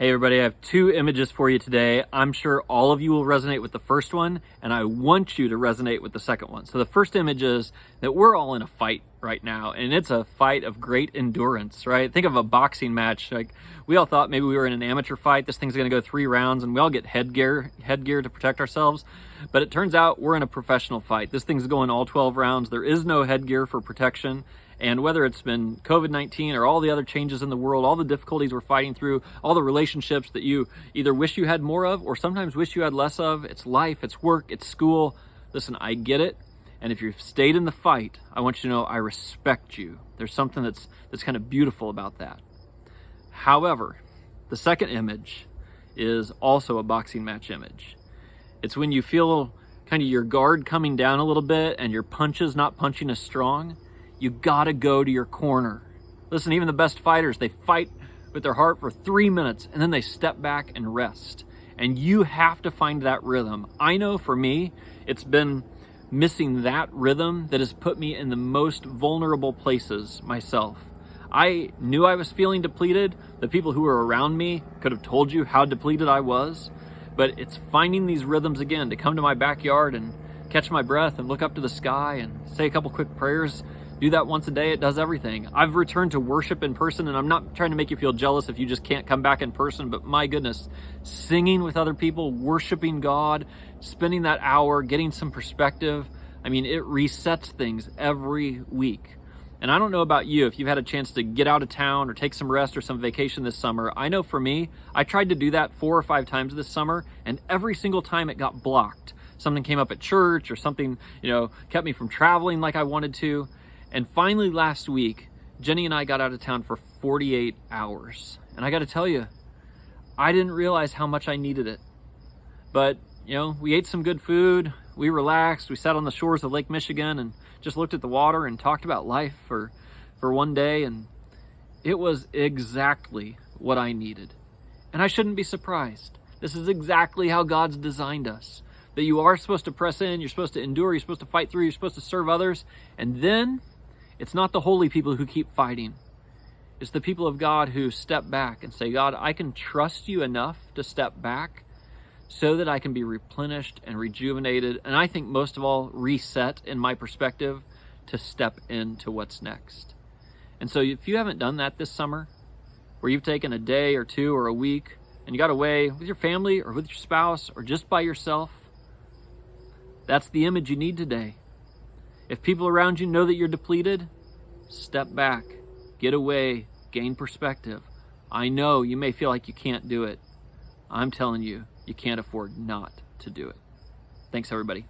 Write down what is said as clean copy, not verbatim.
Hey everybody, I have two images for you today. I'm sure all of you will resonate with the first one, and I want you to resonate with the second one. So the first image is that we're all in a fight right now, and it's a fight of great endurance, right? Think of a boxing match. Like, we all thought maybe we were in an amateur fight. This thing's gonna go 3 rounds, and we all get headgear to protect ourselves. But it turns out we're in a professional fight. This thing's going all 12 rounds. There is no headgear for protection. And whether it's been COVID-19 or all the other changes in the world, all the difficulties we're fighting through, all the relationships that you either wish you had more of or sometimes wish you had less of, it's life, it's work, it's school. Listen, I get it. And if you've stayed in the fight, I want you to know I respect you. There's something that's kind of beautiful about that. However, the second image is also a boxing match image. It's when you feel kind of your guard coming down a little bit and your punches not punching as strong. You gotta go to your corner. Listen, even the best fighters, they fight with their heart for 3 minutes and then they step back and rest. And you have to find that rhythm. I know for me, it's been missing that rhythm that has put me in the most vulnerable places myself. I knew I was feeling depleted. The people who were around me could have told you how depleted I was, but it's finding these rhythms again, to come to my backyard and catch my breath and look up to the sky and say a couple quick prayers. Do that once a day, it does everything. I've returned to worship in person, and I'm not trying to make you feel jealous if you just can't come back in person, but my goodness, singing with other people, worshiping God, spending that hour, getting some perspective, I mean, it resets things every week. And I don't know about you, if you've had a chance to get out of town or take some rest or some vacation this summer. I know for me, I tried to do that 4 or 5 times this summer, and every single time it got blocked. Something came up at church or something, kept me from traveling like I wanted to. And finally last week, Jenny and I got out of town for 48 hours. And I got to tell you, I didn't realize how much I needed it. But, we ate some good food, we relaxed, we sat on the shores of Lake Michigan and just looked at the water and talked about life for one day. And it was exactly what I needed. And I shouldn't be surprised. This is exactly how God's designed us. That you are supposed to press in, you're supposed to endure, you're supposed to fight through, you're supposed to serve others. And then it's not the holy people who keep fighting. It's the people of God who step back and say, God, I can trust you enough to step back so that I can be replenished and rejuvenated. And I think most of all, reset in my perspective to step into what's next. And so if you haven't done that this summer, where you've taken a day or 2 or a week and you got away with your family or with your spouse or just by yourself, that's the image you need today. If people around you know that you're depleted, step back, get away, gain perspective. I know you may feel like you can't do it. I'm telling you, you can't afford not to do it. Thanks, everybody.